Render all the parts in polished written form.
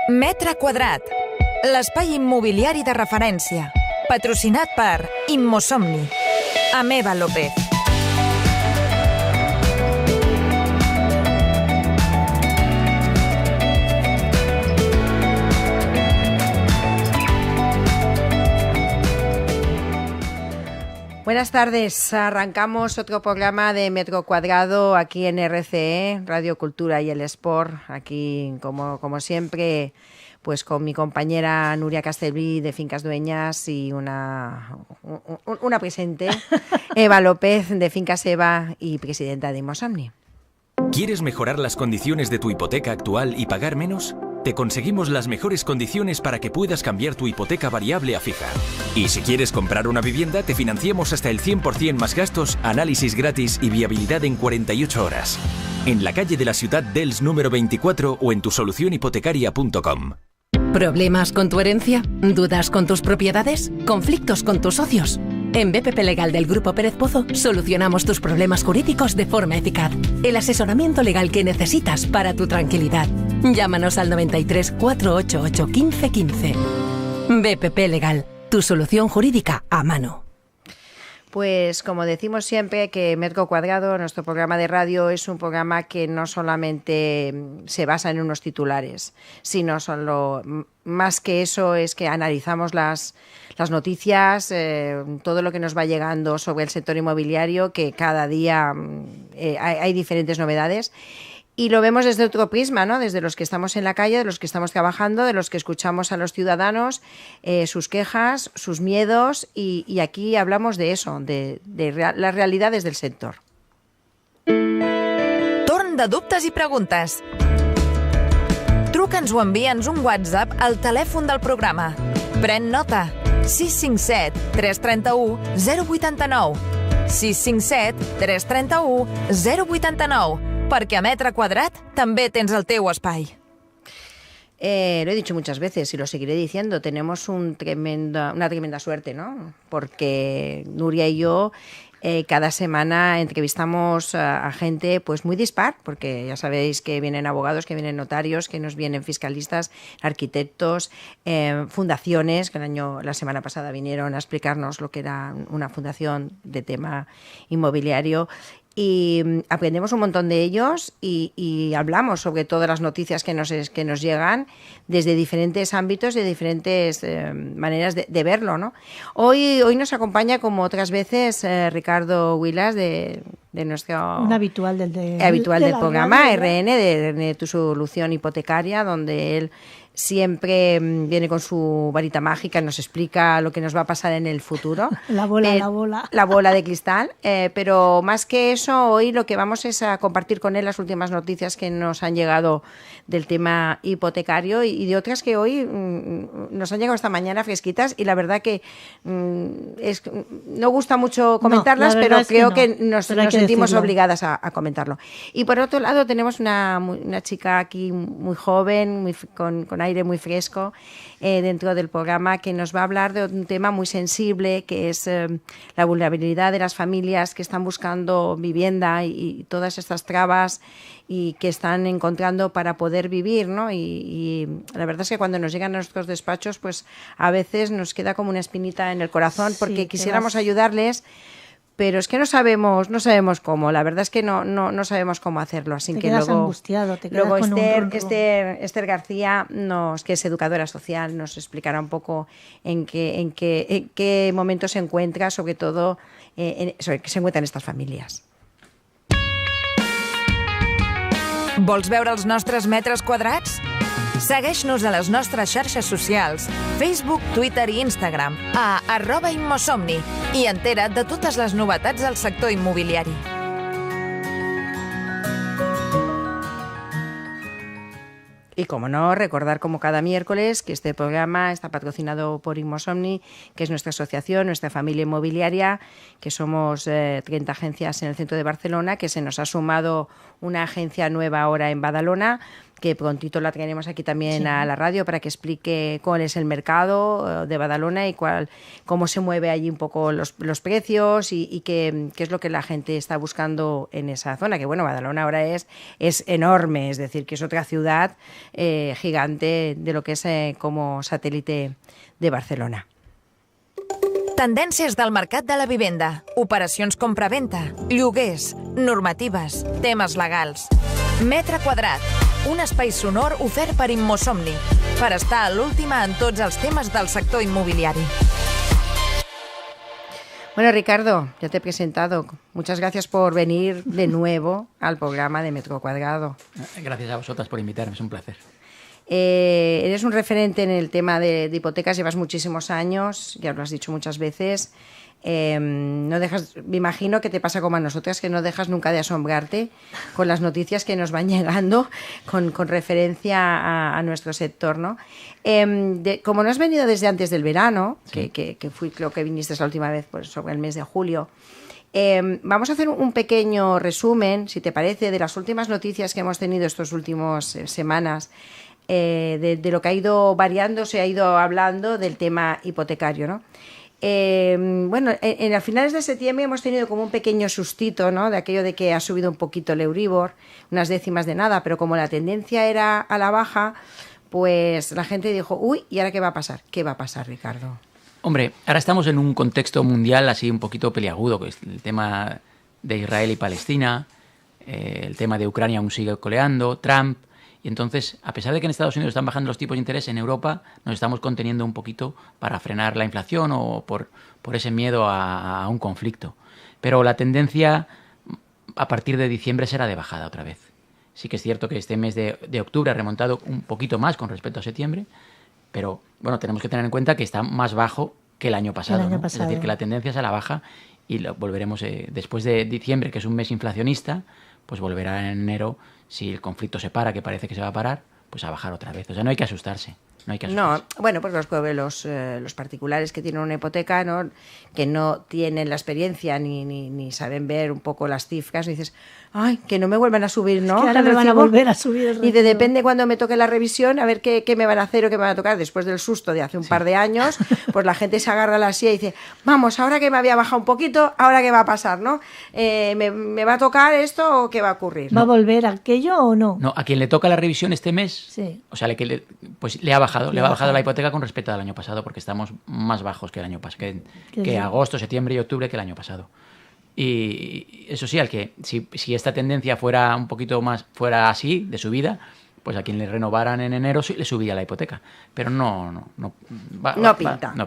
Metre quadrat, l'espai immobiliari de referència, patrocinat per Immosomni, amb Eva López. Buenas tardes, arrancamos otro programa de Metro Cuadrado aquí en RCE, Radio Cultura y el Sport, aquí como siempre, pues con mi compañera Nuria Castelví de Fincas Dueñas y una presente, Eva López de Fincas Eva y presidenta de Immosomni. ¿Quieres mejorar las condiciones de tu hipoteca actual y pagar menos? Te conseguimos las mejores condiciones para que puedas cambiar tu hipoteca variable a fija. Y si quieres comprar una vivienda, te financiamos hasta el 100% más gastos, análisis gratis y viabilidad en 48 horas. En la calle de la Ciudad d'Elx número 24 o en tusolucionhipotecaria.com. ¿Problemas con tu herencia? ¿Dudas con tus propiedades? ¿Conflictos con tus socios? En BPP Legal del Grupo Pérez Pozo solucionamos tus problemas jurídicos de forma eficaz. El asesoramiento legal que necesitas para tu tranquilidad. Llámanos al 93 488 1515. BPP Legal, tu solución jurídica a mano. Pues como decimos siempre que Metro Cuadrado, nuestro programa de radio, es un programa que no solamente se basa en unos titulares, sino más que eso es que analizamos las noticias, todo lo que nos va llegando sobre el sector inmobiliario, que cada día hay diferentes novedades. Y lo vemos desde otro prisma, ¿no? Desde los que estamos en la calle, de los que estamos trabajando, de los que escuchamos a los ciudadanos, sus quejas, sus miedos, y aquí hablamos de eso, de las realidades del sector. Torn de dubtes i preguntes. Truca'ns o envia'ns un WhatsApp al telèfon del programa. Pren nota. 657 331 089. 657 331 089. Perquè a Metre Quadrat també tens el teu espai. Lo he dicho muchas veces y lo seguiré diciendo, tenemos una tremenda suerte, ¿no? Porque Nuria y yo cada semana entrevistamos a gente pues muy dispar, porque ya sabéis que vienen abogados, que vienen notarios, que nos vienen fiscalistas, arquitectos, fundaciones, que la semana pasada vinieron a explicarnos lo que era una fundación de tema inmobiliario. Y aprendemos un montón de ellos y hablamos sobre todas las noticias que nos llegan desde diferentes ámbitos, de diferentes maneras de verlo, ¿no? Hoy nos acompaña, como otras veces, Ricardo Huilas, de nuestro... Un habitual del programa, RN, de Tu Solución Hipotecaria, donde él siempre viene con su varita mágica, nos explica lo que nos va a pasar en el futuro. La bola. La bola de cristal. Pero más que eso, hoy lo que vamos es a compartir con él las últimas noticias que nos han llegado del tema hipotecario y de otras que hoy nos han llegado esta mañana fresquitas, y la verdad que no gusta mucho comentarlas, pero creo que nos sentimos obligadas a comentarlo. Y por otro lado tenemos una chica aquí muy joven, con aire muy fresco dentro del programa, que nos va a hablar de un tema muy sensible, que es la vulnerabilidad de las familias que están buscando vivienda y todas estas trabas y que están encontrando para poder vivir, ¿no? Y la verdad es que cuando nos llegan a nuestros despachos, pues a veces nos queda como una espinita en el corazón, porque quisiéramos ayudarles, pero es que no sabemos cómo. La verdad es que no sabemos cómo hacerlo. Así te que quedas luego angustiado, te quedas luego con Esther García, que es educadora social, nos explicará un poco en qué momento se encuentra, sobre todo sobre qué se encuentran estas familias. Vols veure els nostres metres quadrats? Segueix-nos a les nostres xarxes socials, Facebook, Twitter i Instagram, a @Immosomni, i entera't de totes les novetats del sector immobiliari. Y como no, recordar como cada miércoles que este programa está patrocinado por Immosomni, que es nuestra asociación, nuestra familia inmobiliaria, que somos 30 agencias en el centro de Barcelona, que se nos ha sumado una agencia nueva ahora en Badalona, que prontito la traeremos aquí también a la radio para que explique cuál es el mercado de Badalona y cómo se mueve allí un poco los precios y qué es lo que la gente está buscando en esa zona, que bueno, Badalona ahora es enorme, es decir, que es otra ciudad gigante de lo que es como satélite de Barcelona. Tendències del mercat de la vivenda, operacions compra-venta, lloguers, normatives, temes legals. Metre quadrat, un espai sonor ofert per Immosomni, per estar a l'última en tots els temes del sector immobiliari. Bueno, Ricardo, ya te he presentado. Muchas gracias por venir de nuevo al programa de Metro Cuadrado. Gracias a vosotras por invitarme, es un placer. Eres un referente en el tema de hipotecas, llevas muchísimos años, ya lo has dicho muchas veces. No dejas, me imagino que te pasa como a nosotras, que no dejas nunca de asombrarte con las noticias que nos van llegando con referencia a nuestro sector, ¿no? Como no has venido desde antes del verano, sí, que creo que viniste la última vez pues, sobre el mes de julio, vamos a hacer un pequeño resumen, si te parece, de las últimas noticias que hemos tenido estas últimas semanas, de lo que ha ido variando, se ha ido hablando del tema hipotecario, ¿no? Bueno, a finales de septiembre hemos tenido como un pequeño sustito, ¿no? De aquello de que ha subido un poquito el Euribor, unas décimas de nada, pero como la tendencia era a la baja, pues la gente dijo, uy, ¿y ahora qué va a pasar? ¿Qué va a pasar, Ricardo? Hombre, ahora estamos en un contexto mundial así un poquito peliagudo, que es el tema de Israel y Palestina, el tema de Ucrania aún sigue coleando, Trump. Y entonces, a pesar de que en Estados Unidos están bajando los tipos de interés, en Europa nos estamos conteniendo un poquito para frenar la inflación o por ese miedo a un conflicto. Pero la tendencia a partir de diciembre será de bajada otra vez. Sí que es cierto que este mes de octubre ha remontado un poquito más con respecto a septiembre, pero bueno, tenemos que tener en cuenta que está más bajo que el año pasado. ¿No? Es decir, que la tendencia es a la baja y volveremos después de diciembre, que es un mes inflacionista, pues volverá en enero, si el conflicto se para, que parece que se va a parar, pues a bajar otra vez. O sea, no hay que asustarse. No, bueno, pues los particulares que tienen una hipoteca, ¿no? Que no tienen la experiencia ni saben ver un poco las cifras, y dices, ay, que no me vuelvan a subir, ¿no? Es que ahora me van a volver a subir. Y depende cuando me toque la revisión, a ver qué me van a hacer o qué me van a tocar. Después del susto de hace un par de años, pues la gente se agarra a la silla y dice, vamos, ahora que me había bajado un poquito, ¿ahora qué va a pasar, no? ¿Me va a tocar esto o qué va a ocurrir? ¿Va a volver aquello o no? No, a quien le toca la revisión este mes, sí. O sea, pues le ha bajado la hipoteca con respecto al año pasado, porque estamos más bajos que el año pasado, que agosto, septiembre y octubre que el año pasado. Y eso sí, si esta tendencia fuera un poquito más, fuera así, de subida, pues a quien le renovaran en enero le subiría la hipoteca. Pero no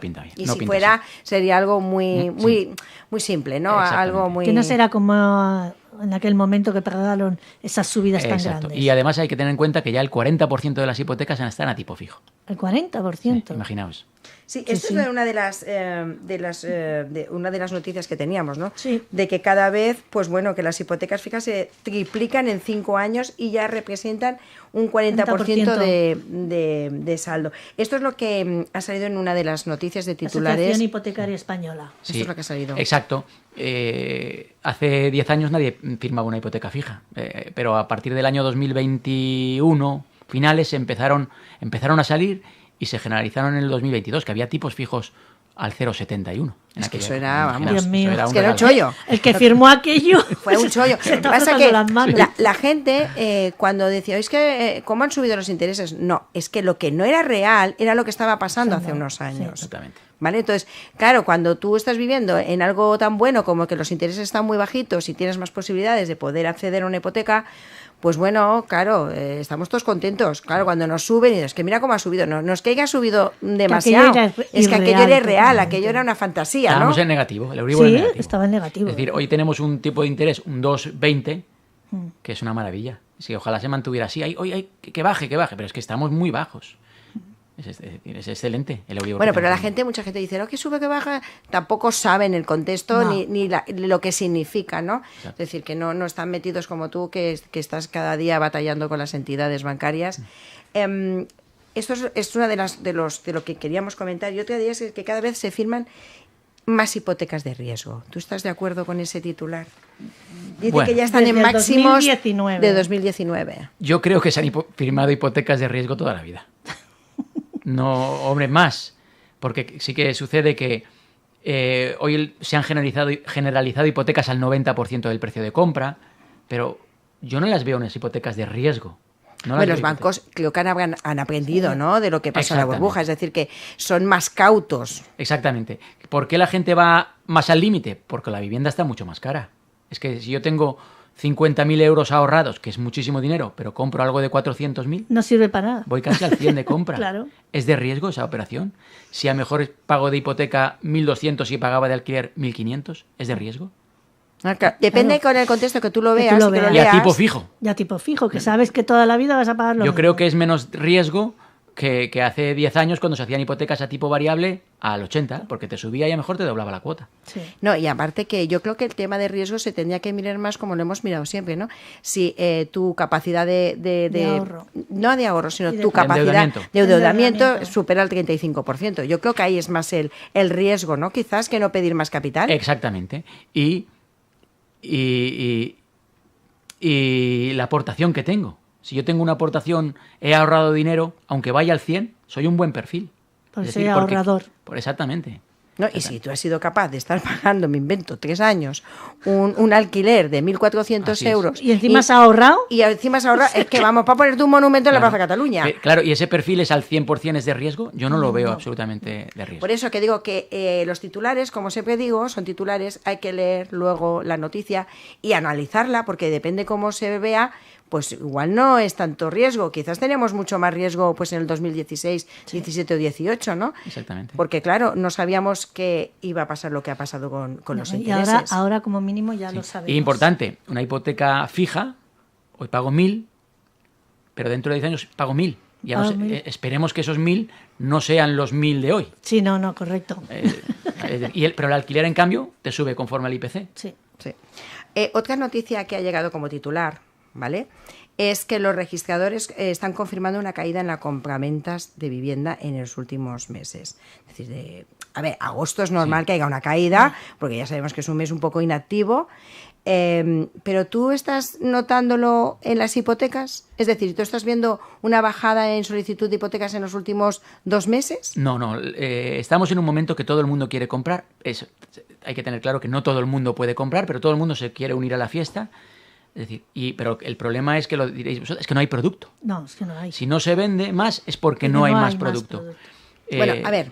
pinta bien. Y si fuera, así, sería algo muy simple, ¿no? Algo muy... Que no será como en aquel momento que pagaron esas subidas tan grandes. Y además hay que tener en cuenta que ya el 40% de las hipotecas están a tipo fijo. ¿El 40%? Sí, imaginaos. Sí, esto es una de las noticias que teníamos, ¿no? Sí. De que cada vez, pues bueno, que las hipotecas fijas se triplican en 5 años y ya representan un 40% de saldo. Esto es lo que ha salido en una de las noticias de titulares. Asociación Hipotecaria Española. Sí, esto es lo que ha salido. Exacto. Hace 10 años nadie firmaba una hipoteca fija, pero a partir del año 2021, finales, empezaron a salir y se generalizaron en el 2022, que había tipos fijos al 0,71. Es que eso era, vamos, Dios mío, es que era un chollo. El que firmó aquello fue un chollo. Lo que pasa es que la gente, cuando decía, es que ¿cómo han subido los intereses? No, es que lo que no era real era lo que estaba pasando hace unos años. Sí, exactamente. ¿Vale? Entonces, claro, cuando tú estás viviendo en algo tan bueno como que los intereses están muy bajitos y tienes más posibilidades de poder acceder a una hipoteca, pues bueno, claro, estamos todos contentos. Claro, cuando nos suben y es que mira cómo ha subido. No es que haya subido demasiado, es que aquello era irreal, aquello era una fantasía, Estábamos ¿no? en negativo, el Euribor en negativo. Sí, estaba en negativo. Es decir, hoy tenemos un tipo de interés, un 2,20, que es una maravilla. Si ojalá se mantuviera así, que baje, pero es que estamos muy bajos. Es excelente el Euribor. Bueno, pero mucha gente dice, no, que sube, que baja, tampoco saben el contexto ni lo que significa, ¿no? Exacto. Es decir, que no están metidos como tú, que estás cada día batallando con las entidades bancarias. Esto es una de lo que queríamos comentar. Y otra de ellas es que cada vez se firman más hipotecas de riesgo. ¿Tú estás de acuerdo con ese titular? Dice Bueno, que ya están en desde el máximos 2019. de 2019. Yo creo que se han firmado hipotecas de riesgo toda la vida. No, hombre, más. Porque sí que sucede que hoy se han generalizado hipotecas al 90% del precio de compra, pero yo no las veo unas hipotecas de riesgo. No las Bueno, veo los bancos creo que han aprendido, ¿no?, de lo que pasó en la burbuja, es decir, que son más cautos. Exactamente. ¿Por qué la gente va más al límite? Porque la vivienda está mucho más cara. Es que si yo tengo 50.000 euros ahorrados, que es muchísimo dinero, pero compro algo de 400.000, No sirve para nada. voy casi al 100 de compra. Claro. ¿Es de riesgo esa operación? Si a lo mejor pago de hipoteca 1.200 y pagaba de alquiler 1.500, ¿es de riesgo? Depende Claro. con el contexto que tú lo Que tú veas. lo y que veas. Y a leas. tipo fijo. Ya tipo fijo, que sabes que toda la vida vas a pagar lo Yo mismo. creo que es menos riesgo que hace 10 años cuando se hacían hipotecas a tipo variable al 80, porque te subía y a lo mejor te doblaba la cuota. Sí. No, y aparte que yo creo que el tema de riesgo se tendría que mirar más como lo hemos mirado siempre, ¿no? Si tu capacidad De ahorro. no de ahorro, sino Y de tu capacidad endeudamiento. de endeudamiento Endeudamiento. supera el 35%. Yo creo que ahí es más el riesgo, ¿no? Quizás que no pedir más capital. Exactamente. Y la aportación que tengo. Si yo tengo una aportación, he ahorrado dinero, aunque vaya al 100, soy un buen perfil. Por Es ser decir, ahorrador. Exactamente. ¿No? Y si tú has sido capaz de estar pagando, me invento, 3 años, un alquiler de 1.400 Así es. euros. Y encima has ahorrado. Y encima has ahorrado, es que vamos para ponerte un monumento en la Plaza Cataluña. Claro, y ese perfil es al 100% es de riesgo. Yo no lo veo absolutamente de riesgo. Por eso que digo que los titulares, como siempre digo, son titulares, hay que leer luego la noticia y analizarla, porque depende cómo se vea, pues igual no es tanto riesgo. Quizás teníamos mucho más riesgo pues en el 2016, 17 o 18, ¿no? Exactamente. Porque claro, no sabíamos que iba a pasar lo que ha pasado con los Y intereses. ahora como mínimo ya lo Sí. sabemos. Y importante, una hipoteca fija, hoy pago 1.000, pero dentro de 10 años pago 1.000. Ya Pago no sé, 1.000. Esperemos que esos 1.000 no sean los 1.000 de hoy. Sí, no, correcto. Pero el alquiler, en cambio, te sube conforme al IPC. Sí. Sí. Otra noticia que ha llegado como titular, ¿vale?, es que los registradores están confirmando una caída en la compraventas de vivienda en los últimos meses. Es decir, agosto es normal que haya una caída, porque ya sabemos que es un mes un poco inactivo, pero ¿tú estás notándolo en las hipotecas? Es decir, ¿tú estás viendo una bajada en solicitud de hipotecas en los últimos 2 meses? No, estamos en un momento que todo el mundo quiere comprar. Hay que tener claro que no todo el mundo puede comprar, pero todo el mundo se quiere unir a la fiesta. Es decir, pero el problema es que, lo diréis vosotros, es que no hay producto. No, es que no hay. Si no se vende más es porque no hay más producto. Bueno, a ver,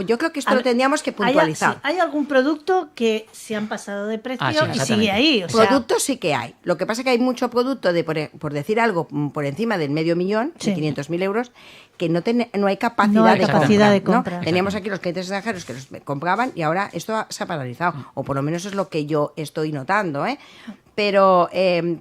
yo creo que esto A lo ver, tendríamos que puntualizar. Hay algún producto que se han pasado de precio Ah, sí, y exactamente. sigue ahí. O sea, Productos sí que hay. Lo que pasa es que hay mucho producto de, por decir algo, por encima del $500.000, Sí. de 500.000 euros, que no hay capacidad, No hay de, capacidad compra, de ¿no? compra. Teníamos aquí los clientes extranjeros que los compraban y ahora esto se ha paralizado. O por lo menos es lo que yo estoy notando, ¿eh? Pero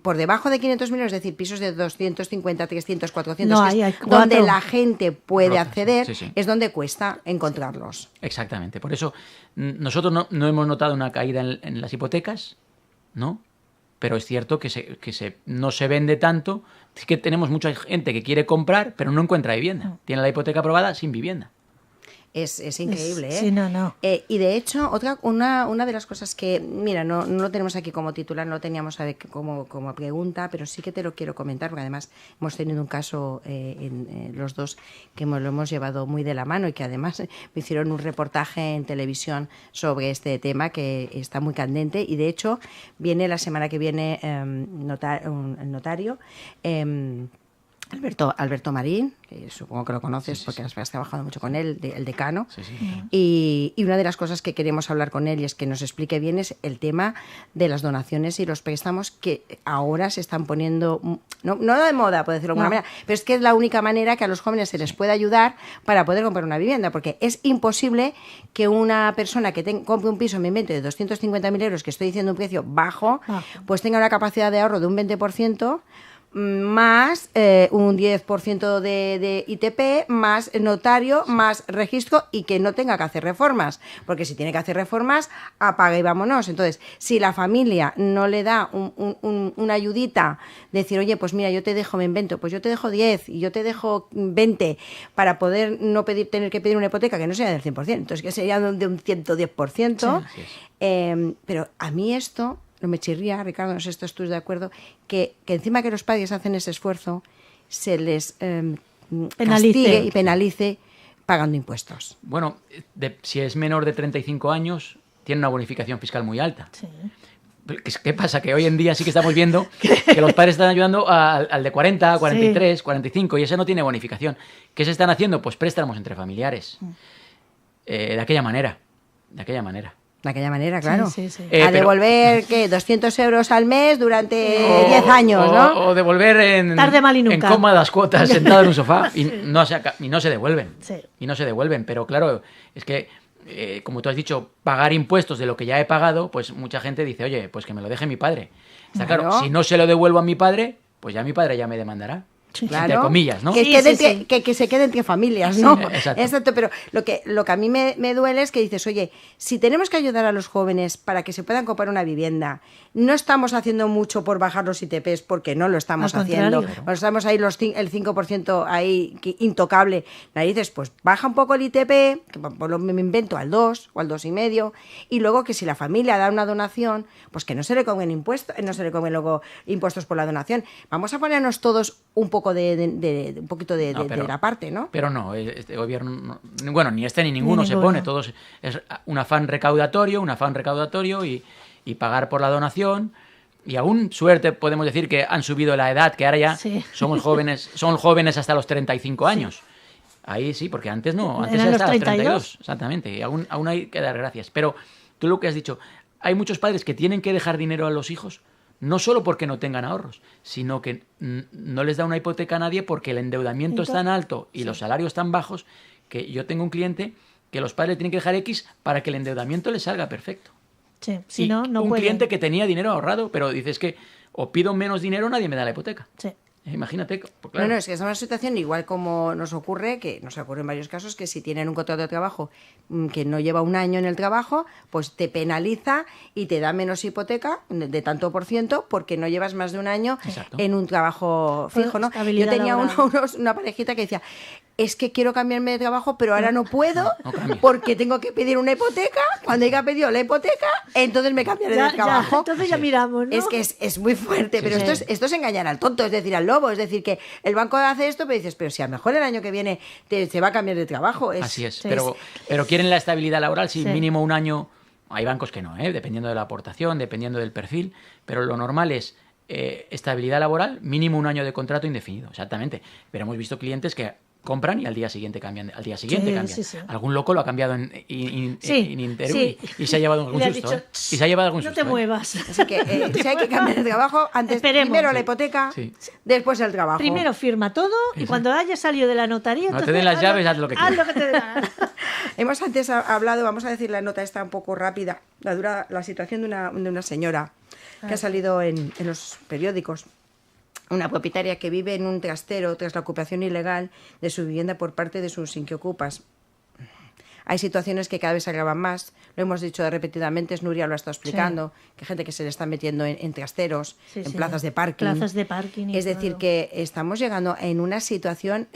por debajo de 500.000, es decir, pisos de 250, 300, 400, No, que es hay donde 4. la gente puede Rotas, acceder, sí, sí. es donde cuesta encontrarlos. Exactamente. Por eso nosotros no hemos notado una caída en las hipotecas, ¿no? Pero es cierto que no se vende tanto. Es que tenemos mucha gente que quiere comprar, pero no encuentra vivienda. Tiene la hipoteca aprobada sin vivienda. Es increíble, ¿eh? Sí, no. Y de hecho, una de las cosas que, mira, no lo tenemos aquí como titular, no lo teníamos como pregunta, pero sí que te lo quiero comentar, porque además hemos tenido un caso los dos que lo hemos llevado muy de la mano y que además me hicieron un reportaje en televisión sobre este tema que está muy candente y de hecho viene la semana que viene el notario. Alberto Marín, que supongo que lo conoces porque has trabajado mucho con él, el decano. Sí. Y una de las cosas que queremos hablar con él y es que nos explique bien es el tema de las donaciones y los préstamos que ahora se están poniendo, no de moda, por decirlo de alguna manera, pero es que es la única manera que a los jóvenes se les puede ayudar para poder comprar una vivienda, porque es imposible que una persona que compre un piso, me invento, de 250.000 euros, que estoy diciendo un precio bajo, pues tenga una capacidad de ahorro de un 20%, más un 10% de ITP, más notario, más registro y que no tenga que hacer reformas. Porque si tiene que hacer reformas, apaga y vámonos. Entonces, si la familia no le da una ayudita, decir, oye, pues mira, yo te dejo, me invento, pues yo te dejo 10 y yo te dejo 20 para poder no tener que pedir una hipoteca que no sea del 100%, entonces que sería de un 110%. Sí, pero a mí esto no me chirría, Ricardo, no sé si estás tú de acuerdo, que encima que los padres hacen ese esfuerzo, se les castigue y penalice pagando impuestos. Bueno, si es menor de 35 años, tiene una bonificación fiscal muy alta. Sí. ¿Qué pasa? Que hoy en día sí que estamos viendo que los padres están ayudando al de 40, 43, 45 y ese no tiene bonificación. ¿Qué se están haciendo? Pues préstamos entre familiares. De aquella manera. De aquella manera, claro. Sí. A devolver, ¿qué? 200 euros al mes durante 10 años, ¿no? O devolver en cómodas cuotas sentado en un sofá y no se devuelven. Sí. Y no se devuelven. Pero claro, es que, como tú has dicho, pagar impuestos de lo que ya he pagado, pues mucha gente dice, oye, pues que me lo deje mi padre. Está claro, si no se lo devuelvo a mi padre, pues ya mi padre ya me demandará. Claro, entre comillas, ¿no? Que se quede entre familias, ¿no? Sí, exacto. Pero lo que a mí me duele es que dices, oye, si tenemos que ayudar a los jóvenes para que se puedan comprar una vivienda, no estamos haciendo mucho por bajar los ITPs porque no lo estamos haciendo. Claro. Estamos ahí el 5% ahí intocable. Narices, pues baja un poco el ITP, que me invento al 2 o al 2,5, y luego que si la familia da una donación, pues que no se le cobren impuestos, no se le cobren luego impuestos por la donación. Vamos a ponernos todos un poco un poquito de la parte, ¿no? Pero no, este gobierno, bueno, ni este ni ninguno se pone, todos es un afán recaudatorio y pagar por la donación. Y aún suerte podemos decir que han subido la edad, que ahora ya son jóvenes hasta los 35 años. Ahí sí, porque antes no, antes era hasta los 32, exactamente, y aún hay que dar gracias. Pero tú lo que has dicho, hay muchos padres que tienen que dejar dinero a los hijos, no solo porque no tengan ahorros, sino que no les da una hipoteca a nadie porque el endeudamiento es tan alto y los salarios tan bajos que yo tengo un cliente que los padres tienen que dejar X para que el endeudamiento les salga perfecto. Sí, si no un puede. Cliente que tenía dinero ahorrado, pero dices que o pido menos dinero, nadie me da la hipoteca. Sí. Imagínate. Pues claro. No, es que es una situación igual como nos ocurre en varios casos, que si tienen un contrato de trabajo que no lleva un año en el trabajo, pues te penaliza y te da menos hipoteca de tanto por ciento porque no llevas más de un año en un trabajo fijo, ¿no? Yo tenía una parejita que decía, es que quiero cambiarme de trabajo, pero ahora no puedo porque tengo que pedir una hipoteca. Cuando haya pedido la hipoteca, entonces me cambiaré de trabajo. Entonces ya miramos, ¿no? Es que es muy fuerte, pero esto es engañar al tonto, es decir, al lobo. Es decir, que el banco hace esto, pero dices, pero si a lo mejor el año que viene se va a cambiar de trabajo. Así es, pero quieren la estabilidad laboral, si mínimo un año. Hay bancos que no, dependiendo de la aportación, dependiendo del perfil, pero lo normal es estabilidad laboral, mínimo un año de contrato indefinido, exactamente. Pero hemos visto clientes que compran y al día siguiente cambian. Sí. Algún loco lo ha cambiado en Interu y se ha llevado algún susto. No te muevas. Así que si hay que cambiar de trabajo, primero la hipoteca, después el trabajo. Primero firma todo y cuando haya salido de la notaría... No te den las llaves, haz lo que quieras. Haz lo que te den. Hemos antes hablado, vamos a decir la nota esta un poco rápida, la situación de una señora que ha salido en los periódicos. Una propietaria que vive en un trastero tras la ocupación ilegal de su vivienda por parte de sus inquiocupas. Hay situaciones que cada vez se agravan más, lo hemos dicho repetidamente, Nuria lo ha estado explicando, que hay gente que se le está metiendo en trasteros, plazas de parking. Es decir, que estamos llegando en una situación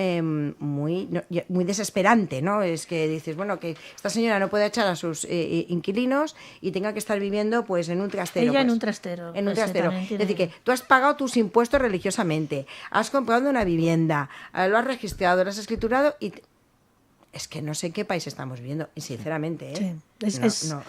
muy desesperante, ¿no? Es que dices, bueno, que esta señora no puede echar a sus inquilinos y tenga que estar viviendo pues en un trastero. Ella en un trastero. En un trastero. Es decir, que tú has pagado tus impuestos religiosamente, has comprado una vivienda, lo has registrado, lo has escriturado y... Es que no sé en qué país estamos viviendo, y sinceramente,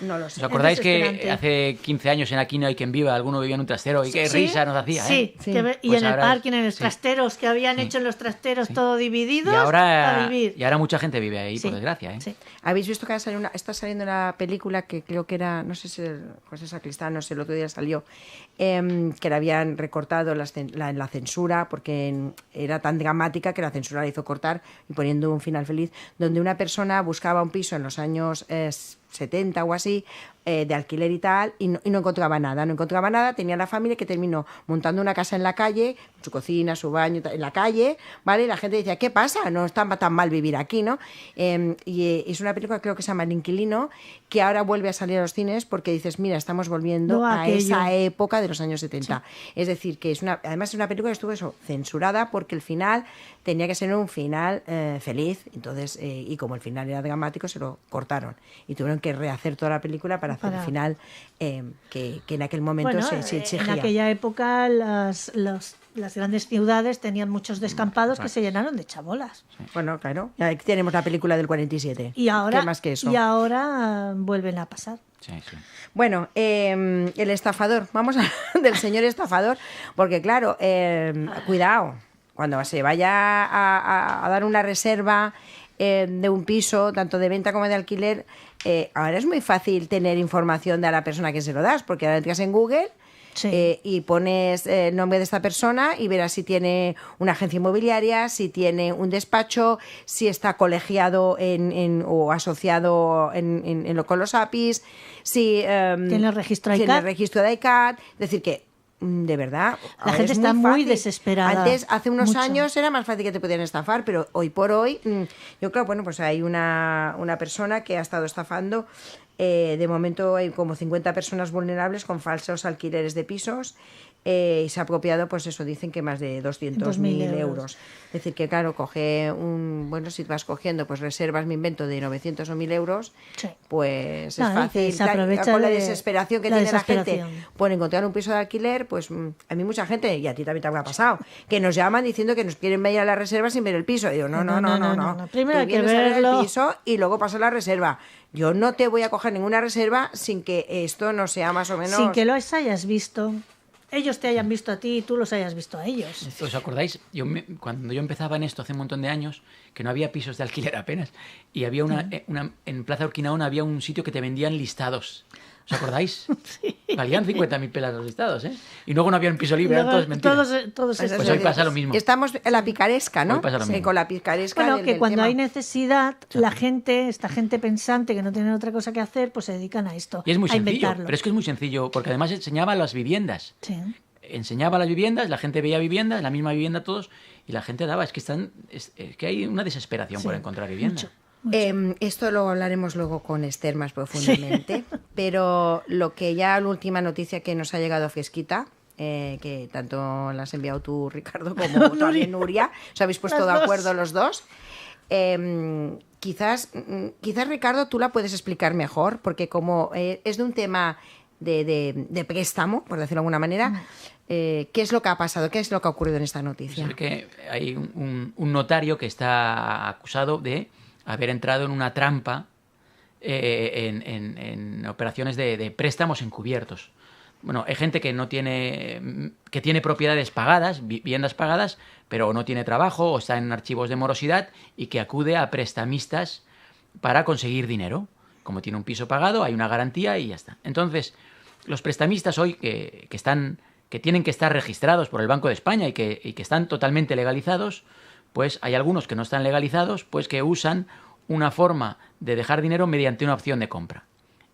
no lo sé. ¿Os acordáis que hace 15 años en Aquí no hay quien viva, alguno vivía en un trastero y qué risa nos hacía? Sí. Y pues en el parking, en los trasteros, que habían hecho en los trasteros todo divididos para vivir. Y ahora mucha gente vive ahí, por desgracia. Sí. ¿Habéis visto que está saliendo una película que creo que era, no sé si José Sacristán, no sé, el otro día salió, que la habían recortado la censura porque era tan dramática que la censura la hizo cortar y poniendo un final feliz, donde una persona buscaba un piso en los años 70 o así, de alquiler y tal, y no encontraba nada, tenía la familia que terminó montando una casa en la calle, su cocina, su baño, en la calle, ¿vale? Y la gente decía, ¿qué pasa? No está tan mal vivir aquí, ¿no? Y es una película, creo que se llama El Inquilino, que ahora vuelve a salir a los cines porque dices, mira, estamos volviendo a esa época de los años 70. Sí. Es decir, que además es una película que estuvo censurada porque el final tenía que ser un final feliz, entonces, y como el final era dramático, se lo cortaron y tuvieron que rehacer toda la película para hacer el final que en aquel momento se exigía. En aquella época las grandes ciudades tenían muchos descampados que se llenaron de chabolas. Sí. Bueno, claro, ya tenemos la película del 47. Y ahora, ¿qué más que eso? Y ahora vuelven a pasar. Sí, sí. Bueno, el estafador, vamos a hablar del señor estafador, porque claro, cuidado, cuando se vaya a dar una reserva de un piso, tanto de venta como de alquiler, ahora es muy fácil tener información de la persona que se lo das, porque ahora entras en Google y pones el nombre de esta persona y verás si tiene una agencia inmobiliaria, si tiene un despacho, si está colegiado o asociado con los APIs, si tiene registro de ICAT, es decir que de verdad, la gente está muy desesperada. Antes, hace unos años era más fácil que te pudieran estafar, pero hoy por hoy, yo creo, bueno, pues hay una persona que ha estado estafando. De momento hay como 50 personas vulnerables con falsos alquileres de pisos y se ha apropiado, pues eso, dicen que más de 200.000 euros. Es decir, que claro, bueno, si vas cogiendo pues reservas, me invento, de 900 o 1.000 euros, pues es fácil. Se aprovecha con la desesperación que tiene la gente por encontrar un piso de alquiler, pues a mí mucha gente, y a ti también te habrá pasado, que nos llaman diciendo que nos quieren ver a la reserva sin ver el piso. Y digo, no. Primero hay que ver verlo. El piso y luego pasar la reserva. Yo no te voy a coger ninguna reserva sin que esto no sea más o menos... Sin que los hayas visto, ellos te hayan visto a ti y tú los hayas visto a ellos. ¿Os acordáis? Cuando yo empezaba en esto hace un montón de años, que no había pisos de alquiler apenas, y había en Plaza Urquinaona había un sitio que te vendían listados. ¿Os acordáis? Sí. Valían 50.000 pelas los listados, ¿eh? Y luego no había un piso libre, eran todos mentiras. Todos pues hoy pasa lo mismo. Estamos en la picaresca, ¿no? Hoy pasa lo mismo. Con la picaresca bueno, que cuando tema. hay necesidad, esta gente pensante que no tiene otra cosa que hacer, pues se dedican a esto. Y es muy a sencillo, inventarlo. pero es que es muy sencillo, porque además enseñaba las viviendas. Sí. Enseñaba las viviendas, la gente veía viviendas, la misma vivienda todos, y la gente daba. Es que hay una desesperación por encontrar vivienda. Mucho. Esto lo hablaremos luego con Esther más profundamente, pero la última noticia que nos ha llegado fresquita, que tanto la has enviado tú, Ricardo, como también Nuria, os habéis puesto de acuerdo los dos. Quizás, Ricardo, tú la puedes explicar mejor, porque como es de un tema de préstamo, por decirlo de alguna manera, ¿qué es lo que ha pasado? ¿Qué es lo que ha ocurrido en esta noticia? Es que hay un notario que está acusado de haber entrado en una trampa en operaciones de préstamos encubiertos. Bueno, hay gente que tiene propiedades pagadas, viviendas pagadas, pero no tiene trabajo o está en archivos de morosidad y que acude a prestamistas para conseguir dinero. Como tiene un piso pagado, hay una garantía y ya está. Entonces, los prestamistas hoy que tienen que estar registrados por el Banco de España y que están totalmente legalizados, pues hay algunos que no están legalizados, pues que usan una forma de dejar dinero mediante una opción de compra.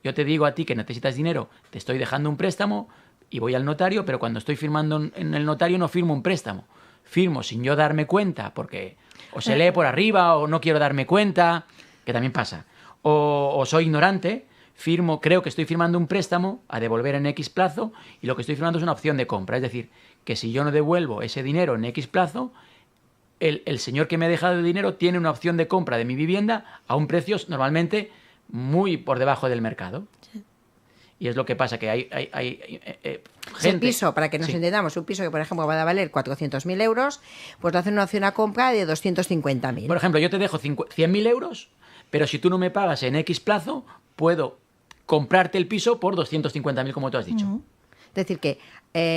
Yo te digo a ti que necesitas dinero, te estoy dejando un préstamo y voy al notario, pero cuando estoy firmando en el notario no firmo un préstamo. Firmo sin yo darme cuenta, porque o se lee por arriba o no quiero darme cuenta, que también pasa. O soy ignorante, creo que estoy firmando un préstamo a devolver en X plazo y lo que estoy firmando es una opción de compra. Es decir, que si yo no devuelvo ese dinero en X plazo, el señor que me ha dejado el dinero tiene una opción de compra de mi vivienda a un precio normalmente muy por debajo del mercado. Sí. Y es lo que pasa, que hay gente... El piso, para que nos entendamos, un piso que, por ejemplo, va a valer 400.000 euros, pues le hacen una opción a compra de 250.000. Por ejemplo, yo te dejo 100.000 euros, pero si tú no me pagas en X plazo, puedo comprarte el piso por 250.000, como tú has dicho. Uh-huh. Es decir, que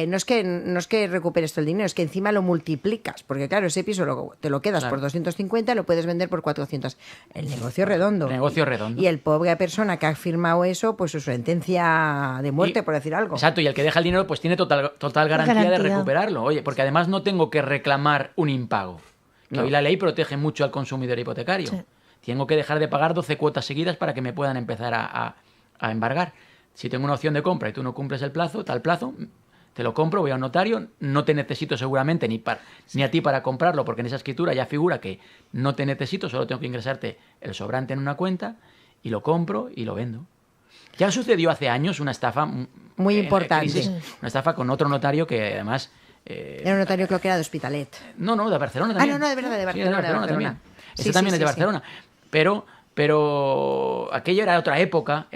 no es que recuperes todo el dinero, es que encima lo multiplicas, porque claro, ese piso te lo quedas por 250, lo puedes vender por 400. El negocio redondo. El negocio redondo. Y el pobre persona que ha firmado eso, pues su sentencia de muerte, por decir algo. Exacto, y el que deja el dinero pues tiene total garantía de recuperarlo. Oye, porque además no tengo que reclamar un impago. Que hoy la ley protege mucho al consumidor hipotecario. Sí. tengo que dejar de pagar 12 cuotas seguidas para que me puedan empezar a embargar. Si tengo una opción de compra y tú no cumples el plazo, tal plazo, te lo compro, voy a un notario, no te necesito seguramente ni a ti para comprarlo, porque en esa escritura ya figura que no te necesito, solo tengo que ingresarte el sobrante en una cuenta y lo compro y lo vendo. Ya sucedió hace años una estafa muy importante. Crisis, una estafa con otro notario que además... era un notario, creo que era de Hospitalet. No, de Barcelona también. No, de verdad, de Barcelona. Sí, de Barcelona también. Sí, también es de sí. Barcelona. Pero aquello era otra época.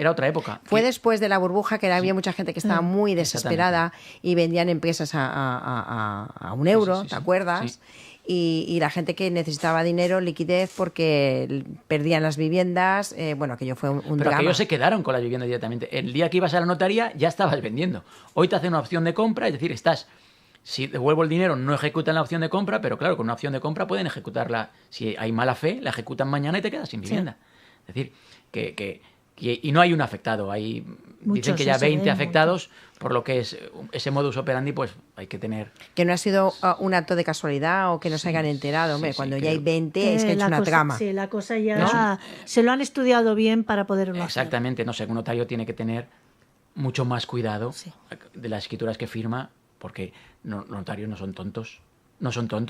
Fue después de la burbuja que había mucha gente que estaba muy desesperada y vendían empresas a €1, ¿te acuerdas? Sí. Y la gente que necesitaba dinero, liquidez, porque perdían las viviendas, aquello fue un Pero drama. aquellos se quedaron con la vivienda directamente. El día que ibas a la notaría ya estabas vendiendo. Hoy te hacen una opción de compra, es decir, si devuelvo el dinero no ejecutan la opción de compra, pero claro, con una opción de compra pueden ejecutarla. Si hay mala fe, la ejecutan mañana y te quedas sin vivienda. Es decir, y no hay un afectado. Dicen que ya 20 afectados, por lo que es ese modus operandi, pues hay que tener... Que no ha sido un acto de casualidad o que no se hayan enterado. Hombre, cuando ya hay 20 es que es una trama. Sí, la cosa ya se lo han estudiado bien para poderlo hacer. Exactamente, no sé, un notario tiene que tener mucho más cuidado de las escrituras que firma, porque los notarios no son tontos,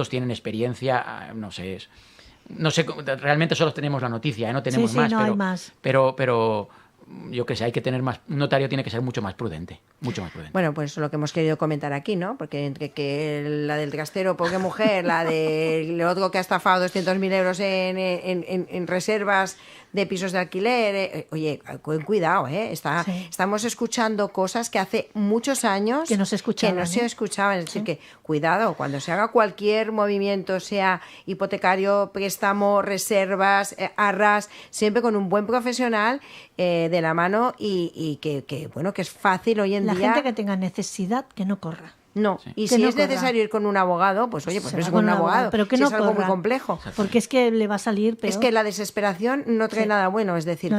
tienen experiencia, no sé, realmente solo tenemos la noticia, no tenemos más, hay más. Pero yo qué sé, hay que tener más, un notario tiene que ser mucho más prudente. Bueno, pues eso es lo que hemos querido comentar aquí, ¿no? Porque entre que la del trastero, pobre mujer, la del otro que ha estafado 200.000 euros en reservas de pisos de alquiler, oye, cuidado, estamos escuchando cosas que hace muchos años que no se escuchaban, es decir, que cuidado, cuando se haga cualquier movimiento, sea hipotecario, préstamo, reservas, arras, siempre con un buen profesional de la mano y que es fácil hoy en día. La gente que tenga necesidad, que no corra. No, y si es necesario ir con un abogado, pues oye, pues es con un abogado, pero que si no es algo corra, muy complejo. Porque es que le va a salir peor. Es que la desesperación no trae nada bueno, es decir,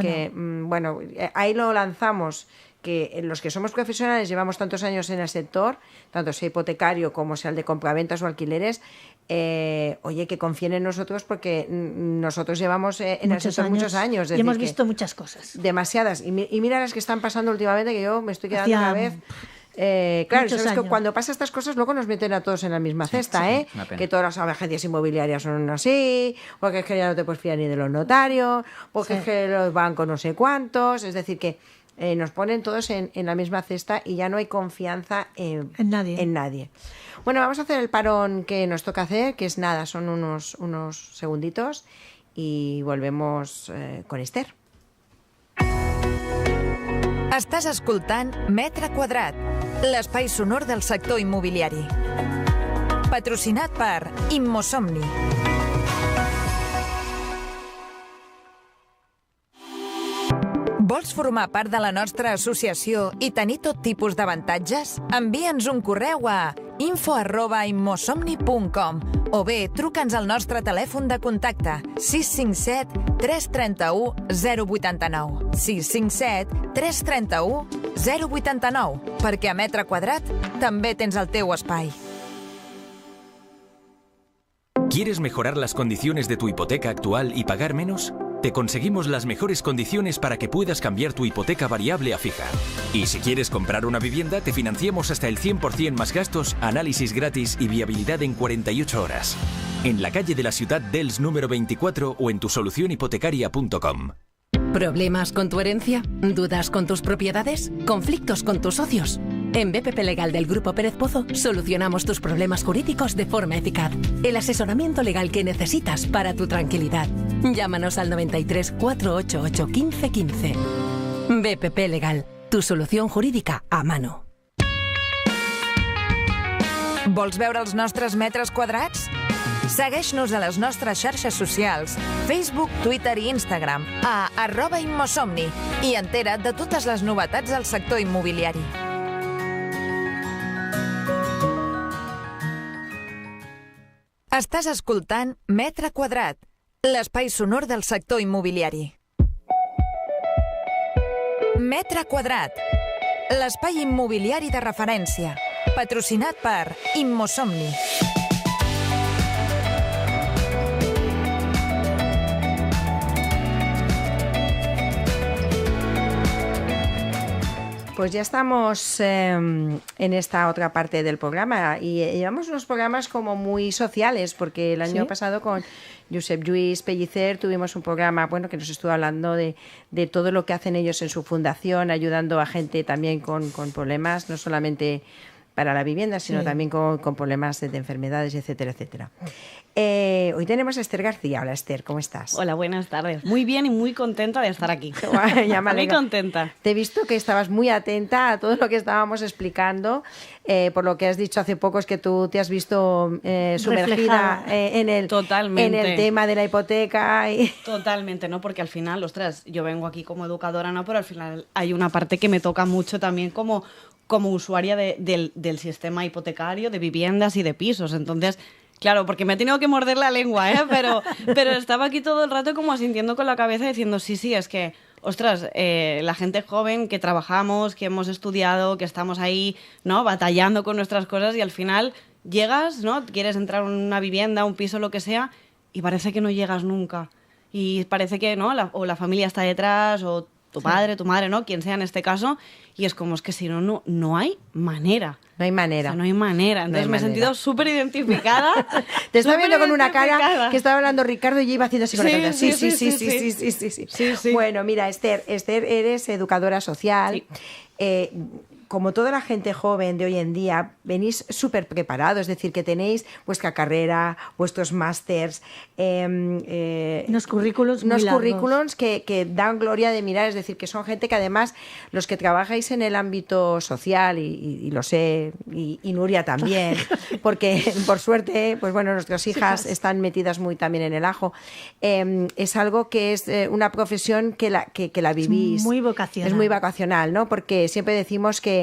ahí lo lanzamos, que los que somos profesionales llevamos tantos años en el sector, tanto sea hipotecario como sea el de compraventas o alquileres, que confíen en nosotros porque nosotros llevamos en el sector muchos años. Y hemos visto muchas cosas. Demasiadas. Y mira las que están pasando últimamente, que yo me estoy quedando cada vez... claro, sabes que cuando pasa estas cosas luego nos meten a todos en la misma cesta, que todas las agencias inmobiliarias son así, porque es que ya no te puedes fiar ni de los notarios, porque es que los bancos no sé cuántos, es decir que nos ponen todos en la misma cesta y ya no hay confianza en nadie. Bueno, vamos a hacer el parón que nos toca hacer, que es nada, son unos segunditos y volvemos con Esther. Estàs escoltant Metre Quadrat, l'espai sonor del sector immobiliari. Patrocinat per Immosomni. Vols formar part de la nostra associació i tenir tot tipus d'avantatges? Envia'ns un correu a info@immosomni.com o bé truca'ns al nostre telèfon de contacte 657 331 089 657 331 089 perquè a Metre Quadrat també tens el teu espai. ¿Quieres mejorar las condiciones de tu hipoteca actual y pagar menos? Te conseguimos las mejores condiciones para que puedas cambiar tu hipoteca variable a fija. Y si quieres comprar una vivienda, te financiamos hasta el 100% más gastos, análisis gratis y viabilidad en 48 horas. En la calle de la Ciudad d'Elx número 24 o en tusolucionhipotecaria.com. ¿Problemas con tu herencia? ¿Dudas con tus propiedades? ¿Conflictos con tus socios? En BPP Legal del Grupo Pérez Pozo solucionamos tus problemas jurídicos de forma eficaz. El asesoramiento legal que necesitas para tu tranquilidad. Llámanos al 93 488 1515. BPP Legal, tu solución jurídica a mano. Vols veure els nostres metres quadrats? Segueix-nos a les nostres xarxes socials, Facebook, Twitter i Instagram, a @immosomni, i entera't de totes les novetats del sector immobiliari. Estàs escoltant Metre Quadrat, l'espai sonor del sector immobiliari. Metre Quadrat, l'espai immobiliari de referència, patrocinat per Immosomni. Pues ya estamos en esta otra parte del programa y llevamos unos programas como muy sociales, porque el año pasado con Josep Lluís Pellicer tuvimos un programa que nos estuvo hablando de todo lo que hacen ellos en su fundación, ayudando a gente también con problemas, no solamente para la vivienda, sino también con problemas de enfermedades, etcétera, etcétera. Hoy tenemos a Esther García. Hola, Esther, ¿cómo estás? Hola, buenas tardes. Muy bien y muy contenta de estar aquí. Ya me muy contenta. Te he visto que estabas muy atenta a todo lo que estábamos explicando. Por lo que has dicho hace poco, es que tú te has visto sumergida en el tema de la hipoteca. Totalmente, ¿no? Porque al final, ostras, yo vengo aquí como educadora, ¿no? Pero al final hay una parte que me toca mucho también como usuaria del sistema hipotecario, de viviendas y de pisos. Entonces, claro, porque me he tenido que morder la lengua, pero estaba aquí todo el rato como asintiendo con la cabeza diciendo, sí, es que, ostras, la gente joven que trabajamos, que hemos estudiado, que estamos ahí, ¿no? Batallando con nuestras cosas y al final llegas, ¿no? Quieres entrar en una vivienda, un piso, lo que sea, y parece que no llegas nunca. Y parece que, ¿no? O la familia está detrás, o tu padre, tu madre, ¿no? Quien sea en este caso. Y es como, es que si no hay manera. No hay manera. O sea, no hay manera. Entonces me he sentido súper identificada. Te estaba viendo con una cara que estaba hablando Ricardo y yo iba haciendo así con la cabeza. Sí. Bueno, mira, Esther, eres educadora social. Sí. Como toda la gente joven de hoy en día, venís súper preparados, es decir, que tenéis vuestra carrera, vuestros másters, unos currículums que dan gloria de mirar, es decir, que son gente que además, los que trabajáis en el ámbito social, y lo sé, y Nuria también, porque por suerte, pues bueno, nuestras hijas están metidas muy también en el ajo, es algo que es una profesión que la vivís. Es muy vocacional. Es muy vocacional, ¿no? Porque siempre decimos que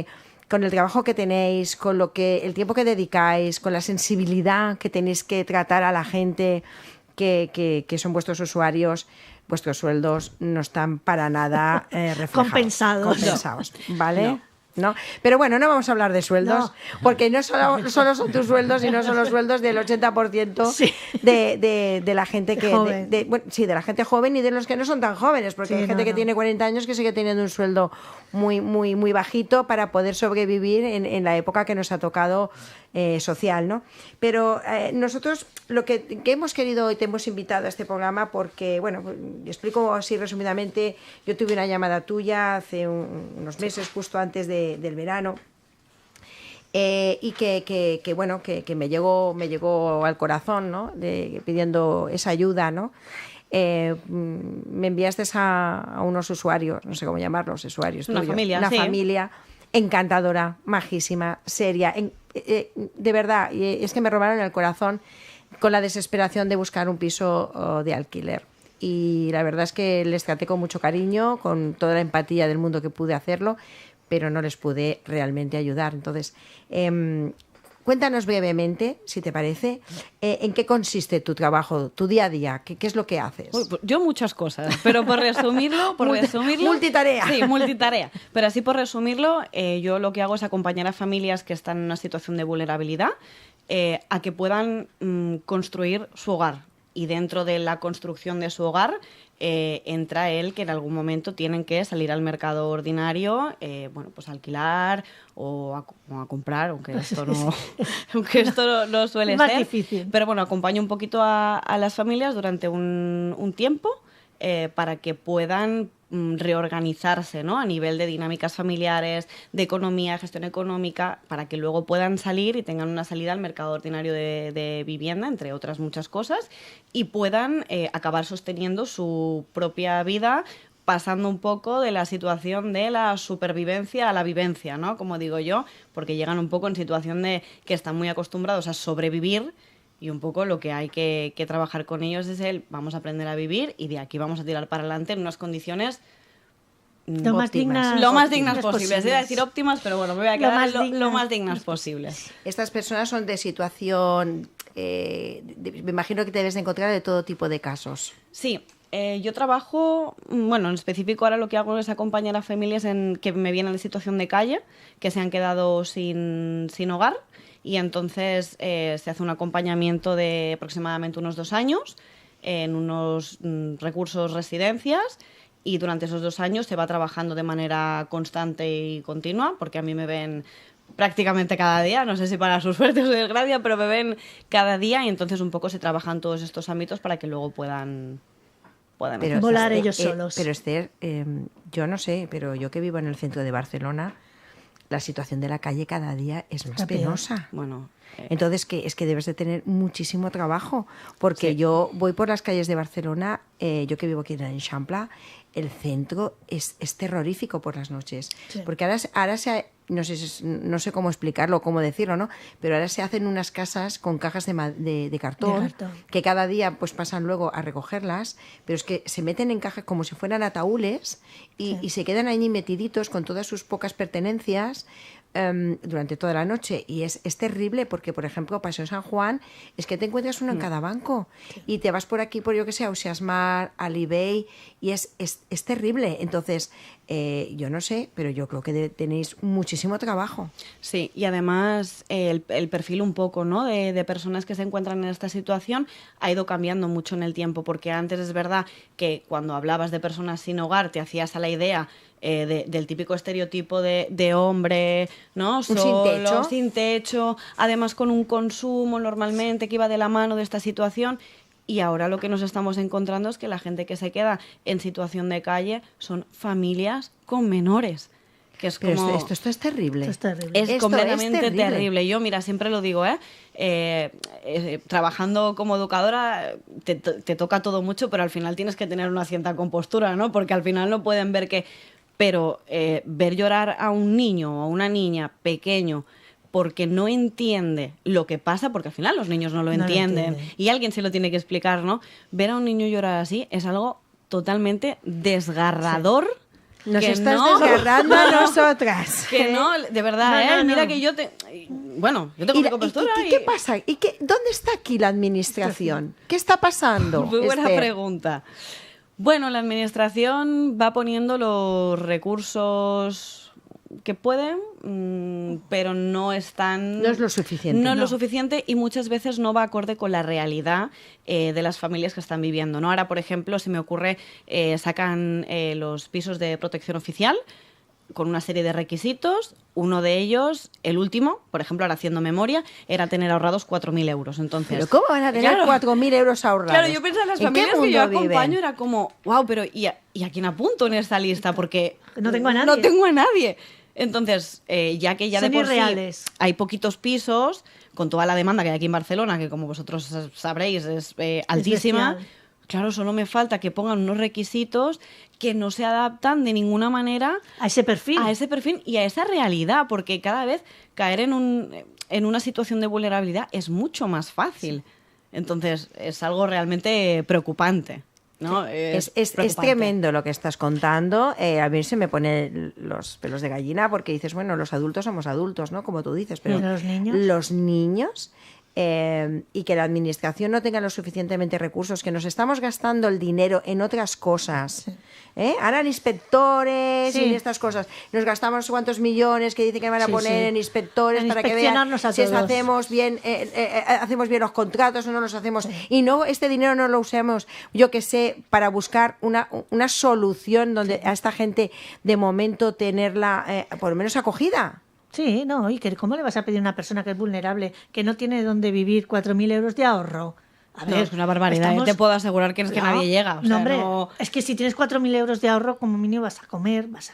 con el trabajo que tenéis, con el tiempo que dedicáis, con la sensibilidad que tenéis que tratar a la gente que son vuestros usuarios, vuestros sueldos no están para nada compensados, ¿vale? ¿No? Pero bueno, no vamos a hablar de sueldos, porque no solo son tus sueldos, sino son los sueldos del 80% de la gente de la gente joven y de los que no son tan jóvenes, porque hay gente que tiene 40 años que sigue teniendo un sueldo muy, muy, muy bajito para poder sobrevivir en la época que nos ha tocado social, ¿no? Pero nosotros lo que hemos querido y te hemos invitado a este programa porque, bueno, explico así resumidamente, yo tuve una llamada tuya hace unos meses, justo antes del verano, y que me llegó al corazón, ¿no? Pidiendo esa ayuda, ¿no? Me enviaste a unos usuarios, no sé cómo llamarlos, usuarios tuyos, una familia encantadora, majísima, seria, de verdad, y es que me robaron el corazón con la desesperación de buscar un piso de alquiler. Y la verdad es que les traté con mucho cariño, con toda la empatía del mundo que pude hacerlo, pero no les pude realmente ayudar. Entonces, cuéntanos brevemente, si te parece, en qué consiste tu trabajo, tu día a día, qué es lo que haces. Yo muchas cosas, pero por resumirlo... Multitarea. Sí, multitarea. Pero así por resumirlo, yo lo que hago es acompañar a familias que están en una situación de vulnerabilidad a que puedan construir su hogar. Y dentro de la construcción de su hogar entra el que en algún momento tienen que salir al mercado ordinario, pues alquilar o a comprar, aunque esto no suele más ser. Difícil. Pero bueno, acompaño un poquito a las familias durante un tiempo para que puedan reorganizarse, ¿no? A nivel de dinámicas familiares, de economía, gestión económica, para que luego puedan salir y tengan una salida al mercado ordinario de vivienda, entre otras muchas cosas, y puedan acabar sosteniendo su propia vida, pasando un poco de la situación de la supervivencia a la vivencia, ¿no? Como digo yo, porque llegan un poco en situación de que están muy acostumbrados a sobrevivir. Y un poco lo que hay que trabajar con ellos es vamos a aprender a vivir y de aquí vamos a tirar para adelante en unas condiciones lo más dignas posibles. Iba a decir óptimas, pero bueno, me voy a quedar lo más dignas posibles. Estas personas son de situación, me imagino que te debes de encontrar de todo tipo de casos. Sí. Yo trabajo, en específico ahora lo que hago es acompañar a familias que me vienen de situación de calle, que se han quedado sin hogar. Y entonces se hace un acompañamiento de aproximadamente unos 2 años en unos recursos residencias y durante esos 2 años se va trabajando de manera constante y continua, porque a mí me ven prácticamente cada día, no sé si para su suerte o su desgracia, pero me ven cada día y entonces un poco se trabajan todos estos ámbitos para que luego puedan volar ellos solos. Pero Esther, yo no sé, pero yo que vivo en el centro de Barcelona, la situación de la calle cada día es más penosa. Bueno, entonces es que debes de tener muchísimo trabajo, porque yo voy por las calles de Barcelona, yo que vivo aquí en el Eixample, el centro es terrorífico por las noches, porque ahora no sé cómo explicarlo, cómo decirlo, ¿no? Pero ahora se hacen unas casas con cajas de cartón, que cada día pues pasan luego a recogerlas, pero es que se meten en cajas como si fueran ataúdes y se quedan ahí metiditos con todas sus pocas pertenencias durante toda la noche, y es terrible porque, por ejemplo, Paseo San Juan es que te encuentras uno en cada banco y te vas por aquí, por yo que sé, a Ausiàs Marc, a l'eBay, y es terrible. Entonces, yo no sé, pero yo creo que tenéis muchísimo trabajo. Sí, y además el perfil un poco, ¿no?, de personas que se encuentran en esta situación ha ido cambiando mucho en el tiempo, porque antes es verdad que cuando hablabas de personas sin hogar te hacías a la idea del típico estereotipo de hombre, ¿no?, solo, sin techo, además con un consumo normalmente que iba de la mano de esta situación. Y ahora lo que nos estamos encontrando es que la gente que se queda en situación de calle son familias con menores. Que es como... Esto es terrible. Es completamente terrible. Yo, mira, siempre lo digo, trabajando como educadora te toca todo mucho, pero al final tienes que tener una cierta compostura, ¿no? Porque al final no pueden ver que... Pero ver llorar a un niño o a una niña pequeño porque no entiende lo que pasa, porque al final los niños no lo entienden y alguien se lo tiene que explicar, ¿no? Ver a un niño llorar así es algo totalmente desgarrador. Sí. Nos estás desgarrando a nosotras. Que no, de verdad, No. Mira que yo Bueno, yo tengo mi compostura ¿Y qué pasa? ¿Dónde está aquí la administración? ¿Qué está pasando? Muy buena pregunta. Bueno, la administración va poniendo los recursos que pueden, pero no están... No es lo suficiente. No es lo suficiente y muchas veces no va acorde con la realidad de las familias que están viviendo, ¿no? Ahora, por ejemplo, se me ocurre, sacan los pisos de protección oficial con una serie de requisitos. Uno de ellos, el último, por ejemplo, ahora haciendo memoria, era tener ahorrados 4.000 euros. Entonces, ¿pero cómo van a tener 4.000 euros ahorrados? Claro, yo pensaba en las familias que yo acompaño, era como, wow, pero ¿y a quién apunto en esta lista? Porque no tengo a nadie. No tengo a nadie. Entonces, ya que ya son de por irreales. Sí hay poquitos pisos, con toda la demanda que hay aquí en Barcelona, que como vosotros sabréis es altísima, claro, solo me falta que pongan unos requisitos que no se adaptan de ninguna manera a ese perfil y a esa realidad, porque cada vez caer en una situación de vulnerabilidad es mucho más fácil. Entonces, es algo realmente preocupante, ¿no? Es tremendo lo que estás contando. A mí se me ponen los pelos de gallina porque dices, bueno, los adultos somos adultos, ¿no? Como tú dices, pero los niños y que la administración no tenga lo suficientemente recursos, que nos estamos gastando el dinero en otras cosas. Ahora en inspectores y en estas cosas. Nos gastamos cuántos millones que dicen que van a poner en inspectores para que vean si hacemos bien los contratos o no los hacemos. Y no, este dinero no lo usemos, yo que sé, para buscar una solución donde a esta gente de momento tenerla por lo menos acogida. Sí, no, y que ¿cómo le vas a pedir a una persona que es vulnerable, que no tiene dónde vivir, 4.000 euros de ahorro? A ver, no, es una barbaridad, te puedo asegurar que es que nadie llega. O sea, hombre, es que si tienes 4.000 euros de ahorro, como mínimo vas a comer, vas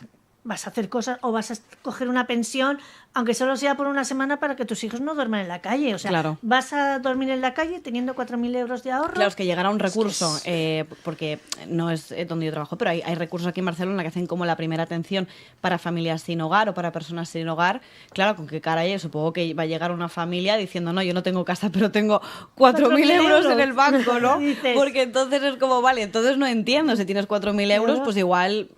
a hacer cosas o vas a coger una pensión, aunque solo sea por una semana para que tus hijos no duerman en la calle. O sea, vas a dormir en la calle teniendo 4.000 euros de ahorro. Claro, es que llegará un recurso, porque no es donde yo trabajo, pero hay recursos aquí en Barcelona que hacen como la primera atención para familias sin hogar o para personas sin hogar. Claro, con qué cara yo supongo que va a llegar una familia diciendo, no, yo no tengo casa, pero tengo 4.000 euros en el banco, ¿no? Porque entonces es como, vale, entonces no entiendo, si tienes 4.000 euros, pues igual...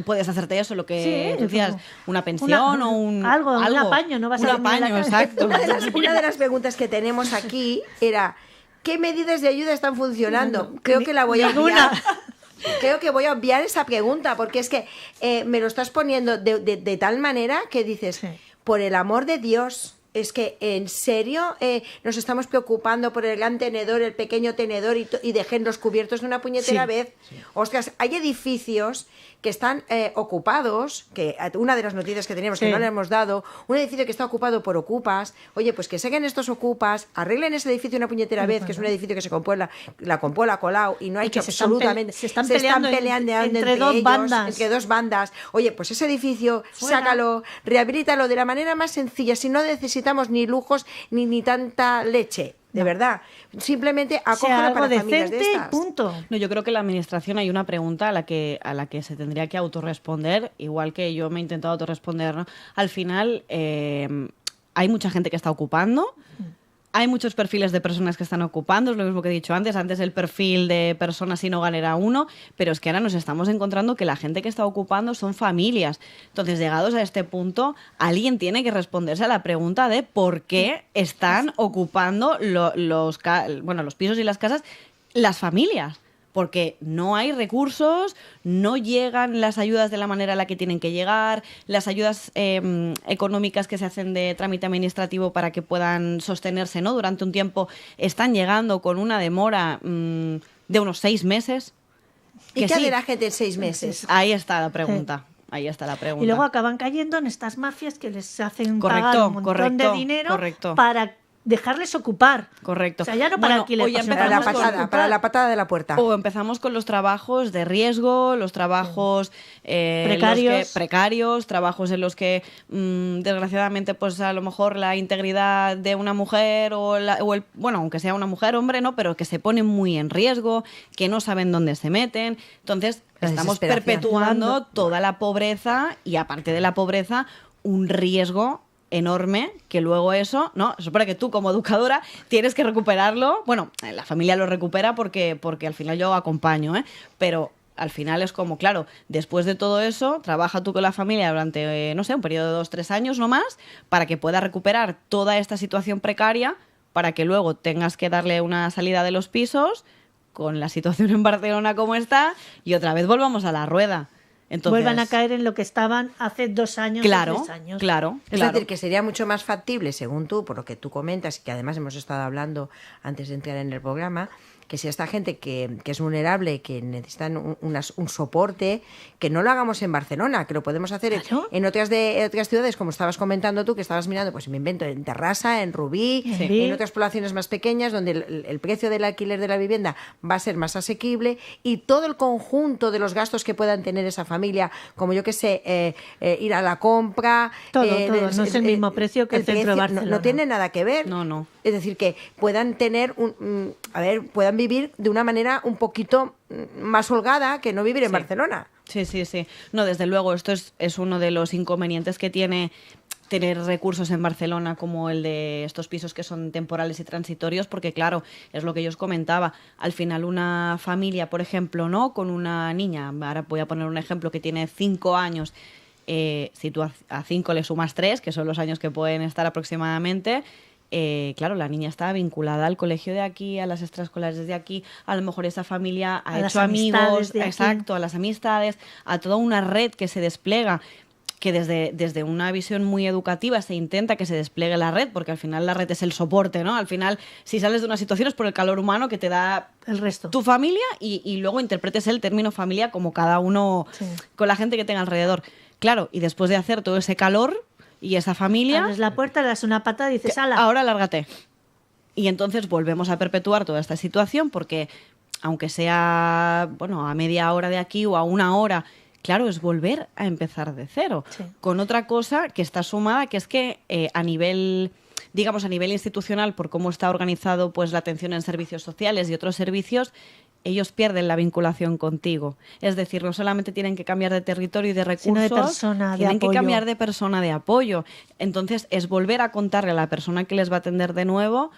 puedes hacerte eso, lo que decías, una pensión o un apaño, no vas a apaño, exacto. Una de las preguntas que tenemos aquí era ¿qué medidas de ayuda están funcionando? Creo que la voy a obviar. Creo que voy a obviar esa pregunta porque es que me lo estás poniendo de tal manera que dices, por el amor de Dios, Es que, ¿en serio nos estamos preocupando por el gran tenedor, el pequeño tenedor y dejen los cubiertos de una puñetera vez? Sí. Ostras, hay edificios que están ocupados, que una de las noticias que teníamos que no le hemos dado, un edificio que está ocupado por ocupas, oye, pues que saquen estos ocupas, arreglen ese edificio una puñetera vez, que es un edificio que se compuela, la compuela colado y no ha hecho absolutamente... Se están peleando entre dos ellos, bandas. Entre dos bandas. Oye, pues ese edificio, sácalo, rehabilítalo de la manera más sencilla, si no necesitamos ni lujos ni tanta leche, de verdad. Simplemente acógelo para familias de estas. Punto. No, yo creo que la administración hay una pregunta a la que se tendría que autorresponder, igual que yo me he intentado autorresponder, ¿no? Al final hay mucha gente que está ocupando. Hay muchos perfiles de personas que están ocupando, es lo mismo que he dicho antes. Antes el perfil de personas sin hogar era uno, pero es que ahora nos estamos encontrando que la gente que está ocupando son familias. Entonces, llegados a este punto, alguien tiene que responderse a la pregunta de por qué están ocupando los pisos y las casas las familias. Porque no hay recursos, no llegan las ayudas de la manera en la que tienen que llegar, las ayudas económicas que se hacen de trámite administrativo para que puedan sostenerse, ¿no? Durante un tiempo están llegando con una demora de unos 6 meses. ¿Y qué hace la gente en 6 meses? Ahí está la pregunta. Ahí está la pregunta. Y luego acaban cayendo en estas mafias que les hacen pagar un montón de dinero para dejarles ocupar. Correcto. O sea, ya no para alquiler, para la patada de la puerta. O empezamos con los trabajos de riesgo, los trabajos precarios, trabajos en los que desgraciadamente pues a lo mejor la integridad de una mujer aunque sea una mujer, hombre, no, pero que se ponen muy en riesgo, que no saben dónde se meten. Entonces, estamos perpetuando toda la pobreza y aparte de la pobreza, un riesgo enorme, que luego eso supone que tú como educadora tienes que recuperarlo. Bueno, la familia lo recupera porque al final yo acompaño, pero al final es como, claro, después de todo eso, trabaja tú con la familia durante, un periodo de 2-3 años no más, para que pueda recuperar toda esta situación precaria, para que luego tengas que darle una salida de los pisos, con la situación en Barcelona como está, y otra vez volvamos a la rueda. Entonces, vuelvan a caer en lo que estaban hace 2 años o 3 años. Claro. Es decir, que sería mucho más factible, según tú, por lo que tú comentas, y que además hemos estado hablando antes de entrar en el programa, que si esta gente que es vulnerable, que necesitan un soporte, que no lo hagamos en Barcelona, que lo podemos hacer en otras ciudades, como estabas comentando tú, que estabas mirando, pues me invento, en Terrassa, en Rubí, en otras poblaciones más pequeñas, donde el precio del alquiler de la vivienda va a ser más asequible y todo el conjunto de los gastos que puedan tener esa familia, como yo que sé, ir a la compra... Todo, no es el mismo precio que el centro de Barcelona. No tiene nada que ver. No. Es decir, que puedan tener puedan vivir de una manera un poquito más holgada que no vivir en Barcelona. Sí. No, desde luego, esto es uno de los inconvenientes que tiene tener recursos en Barcelona como el de estos pisos que son temporales y transitorios, porque claro, es lo que yo os comentaba, al final una familia, por ejemplo, ¿no? Con una niña, ahora voy a poner un ejemplo, que tiene 5 años, si tú a 5 le sumas 3, que son los años que pueden estar aproximadamente... claro, la niña está vinculada al colegio de aquí, a las extraescolares de aquí, a lo mejor esa familia ha hecho amigos, a las amistades, a toda una red que se despliega, que desde una visión muy educativa se intenta que se despliegue la red, porque al final la red es el soporte, ¿no? Al final, si sales de una situación es por el calor humano que te da el resto, tu familia, y luego interpretes el término familia como cada uno con la gente que tenga alrededor. Claro, y después de hacer todo ese calor y esa familia... Abres la puerta, le das una patada y dices, ¡hala! Ahora lárgate. Y entonces volvemos a perpetuar toda esta situación porque, aunque sea a media hora de aquí o a 1 hora, claro, es volver a empezar de cero. Sí. Con otra cosa que está sumada, que es que a nivel institucional, por cómo está organizado pues la atención en servicios sociales y otros servicios, ellos pierden la vinculación contigo. Es decir, no solamente tienen que cambiar de territorio y de recursos, sino de persona, tienen que cambiar de persona de apoyo. Entonces, es volver a contarle a la persona que les va a atender de nuevo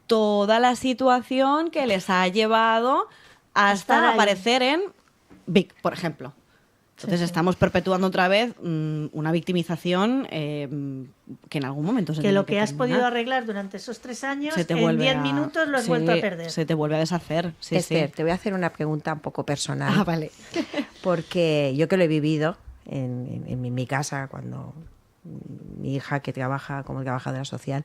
toda la situación que les ha llevado hasta aparecer en Vic, por ejemplo. Entonces estamos perpetuando otra vez una victimización que en algún momento se que tiene lo que has terminar. podido arreglar durante esos 3 años, en 10 minutos lo has vuelto a perder. Se te vuelve a deshacer. Esther, te voy a hacer una pregunta un poco personal. Ah, vale. Porque yo que lo he vivido en mi casa cuando mi hija que trabaja como trabajadora social,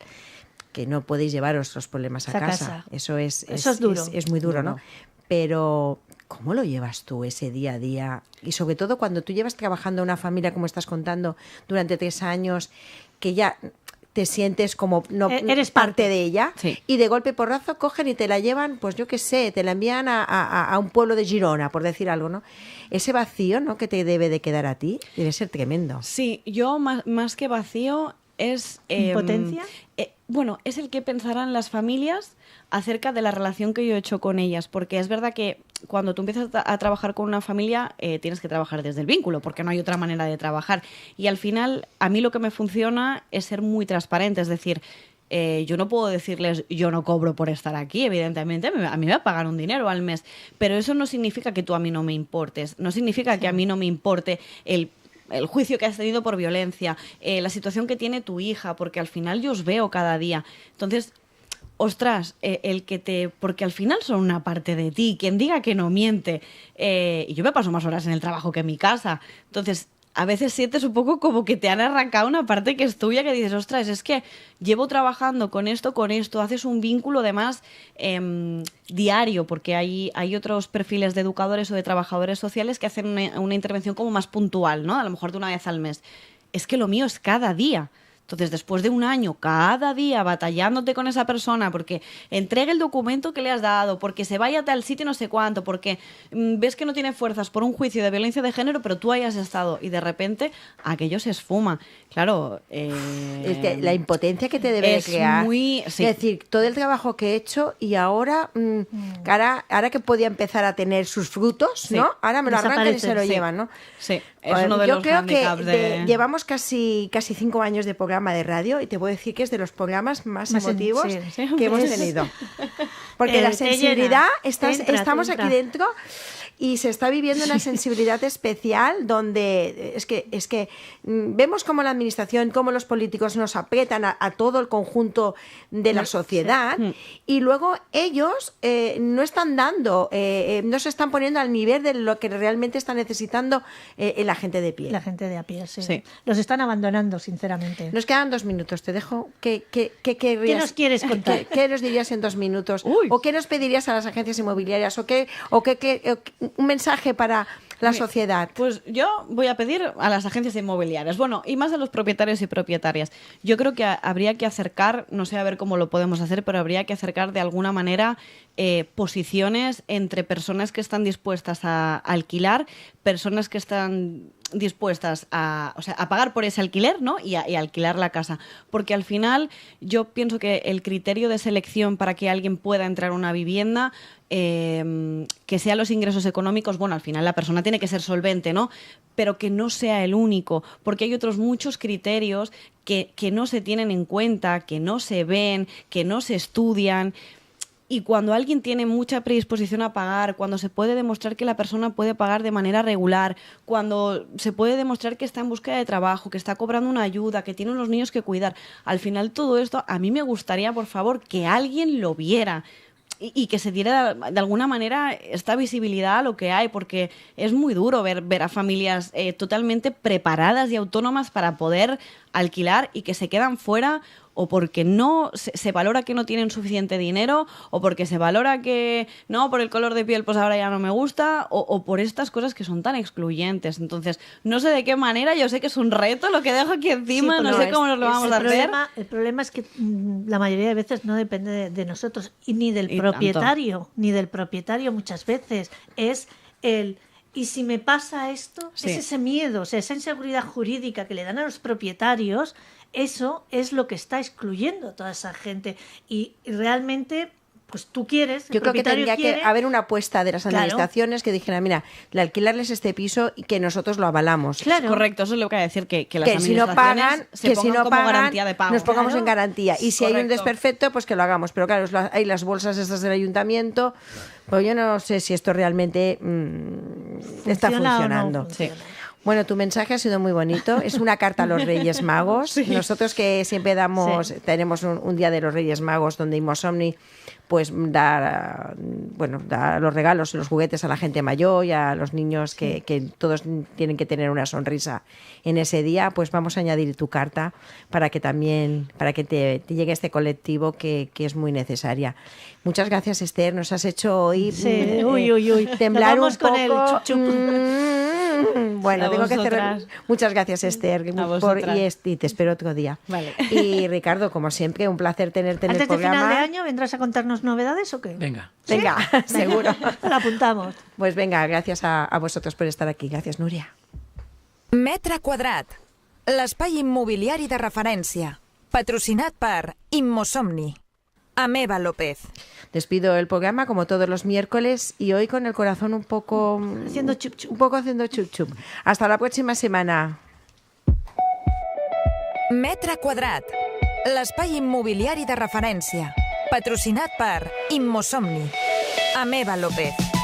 que no podéis llevaros los problemas a casa. Eso es duro. Es muy duro, ¿no? Pero ¿cómo lo llevas tú ese día a día? Y sobre todo cuando tú llevas trabajando en una familia, como estás contando, durante 3 años, que ya te sientes como no eres parte de ella, y de golpe porrazo cogen y te la llevan, pues yo qué sé, te la envían a un pueblo de Girona, por decir algo, ¿no? Ese vacío, ¿no?, que te debe de quedar a ti, debe ser tremendo. Sí, yo más que vacío es... ¿Impotencia? Bueno, es el que pensarán las familias acerca de la relación que yo he hecho con ellas, porque es verdad que cuando tú empiezas a trabajar con una familia tienes que trabajar desde el vínculo, porque no hay otra manera de trabajar. Y al final, a mí lo que me funciona es ser muy transparente, es decir, yo no puedo decirles yo no cobro por estar aquí, evidentemente, a mí me va a pagar un dinero al mes, pero eso no significa que tú a mí no me importes, no significa que a mí no me importe el juicio que has tenido por violencia, la situación que tiene tu hija, porque al final yo os veo cada día. Entonces, ostras, porque al final son una parte de ti, quien diga que no miente, y yo me paso más horas en el trabajo que en mi casa, entonces a veces sientes un poco como que te han arrancado una parte que es tuya, que dices, ostras, es que llevo trabajando con esto, haces un vínculo además diario, porque hay otros perfiles de educadores o de trabajadores sociales que hacen una intervención como más puntual, ¿no? A lo mejor de una vez al mes. Es que lo mío es cada día. Entonces, después de un año, cada día batallándote con esa persona porque entregue el documento que le has dado, porque se vaya a tal sitio no sé cuánto, porque ves que no tiene fuerzas por un juicio de violencia de género, pero tú hayas estado y de repente aquello se esfuma. Claro. La impotencia que te debe de crear. Sí. Es decir, todo el trabajo que he hecho y ahora que podía empezar a tener sus frutos, ¿no? Ahora me lo arrancan y se lo llevan, ¿no? Sí, es uno de yo los creo que handicaps llevamos casi 5 años de programa de radio y te puedo decir que es de los programas más emotivos que hemos tenido. Porque la sensibilidad, estamos aquí dentro y se está viviendo una sensibilidad especial donde es que vemos cómo la administración, cómo los políticos nos aprietan a todo el conjunto de la sociedad y luego ellos no están dando, no se están poniendo al nivel de lo que realmente está necesitando la gente de pie. La gente de a pie, sí. Los están abandonando, sinceramente. Nos quedan 2 minutos, te dejo. ¿Qué nos quieres contar? ¿Qué nos dirías en 2 minutos? ¿O qué nos pedirías a las agencias inmobiliarias? ¿O un mensaje para la sociedad? Pues yo voy a pedir a las agencias inmobiliarias, bueno, y más a los propietarios y propietarias. Yo creo que habría que acercar, no sé a ver cómo lo podemos hacer, pero habría que acercar de alguna manera posiciones entre personas que están dispuestas a alquilar, personas que están dispuestas a pagar por ese alquiler, ¿no? y alquilar la casa. Porque al final yo pienso que el criterio de selección para que alguien pueda entrar a una vivienda, que sean los ingresos económicos, bueno, al final la persona tiene que ser solvente, ¿no? Pero que no sea el único, porque hay otros muchos criterios que no se tienen en cuenta, que no se ven, que no se estudian. Y cuando alguien tiene mucha predisposición a pagar, cuando se puede demostrar que la persona puede pagar de manera regular, cuando se puede demostrar que está en búsqueda de trabajo, que está cobrando una ayuda, que tiene unos niños que cuidar, al final todo esto a mí me gustaría, por favor, que alguien lo viera y que se diera de alguna manera esta visibilidad a lo que hay, porque es muy duro ver a familias totalmente preparadas y autónomas para poder alquilar y que se quedan fuera, o porque no se valora que no tienen suficiente dinero, o porque se valora que no, por el color de piel pues ahora ya no me gusta, o por estas cosas que son tan excluyentes. Entonces, no sé de qué manera, yo sé que es un reto lo que dejo aquí encima, no sé cómo nos lo vamos a hacer. El problema es que la mayoría de veces no depende de nosotros, y ni del propietario, muchas veces. Es y si me pasa esto, es ese miedo, o sea, esa inseguridad jurídica que le dan a los propietarios. Eso es lo que está excluyendo a toda esa gente. Y realmente, pues tú quieres. Yo creo que tendría que haber una apuesta de las administraciones que dijeran, mira, de alquilarles este piso y que nosotros lo avalamos. Claro. Correcto, eso es lo que voy a decir, que las administraciones si no pagan, se pongan como garantía de pago. Nos pongamos en garantía. Y si hay un desperfecto, pues que lo hagamos. Pero claro, hay las bolsas estas del ayuntamiento. Pues yo no sé si esto realmente está funcionando. No funciona. Bueno, tu mensaje ha sido muy bonito. Es una carta a los Reyes Magos. Nosotros que siempre tenemos un día de los Reyes Magos donde Imosomni pues dar los regalos, los juguetes a la gente mayor y a los niños que todos tienen que tener una sonrisa en ese día, pues vamos a añadir tu carta para que te llegue este colectivo que es muy necesaria. Muchas gracias, Esther, nos has hecho hoy temblar un poco. Con el chup, chup. Bueno, tengo que cerrar. Muchas gracias, Esther, y te espero otro día. Vale. Y Ricardo, como siempre, un placer tenerte en el programa. ¿Antes de final de año vendrás a contarnos novedades o qué? Venga. ¿Sí? Venga, seguro. Lo apuntamos. Pues venga, gracias a vosotros por estar aquí. Gracias, Núria. Metre quadrat, l'espai immobiliari de referència, patrocinat per Immosomni. Ameva López. Despido el programa como todos los miércoles y hoy con el corazón un poco haciendo chup chup. Un poco haciendo chup chup. Hasta la próxima semana. Metre quadrat, l'espai immobiliari de referència, patrocinat per Immosomni. Ameva López.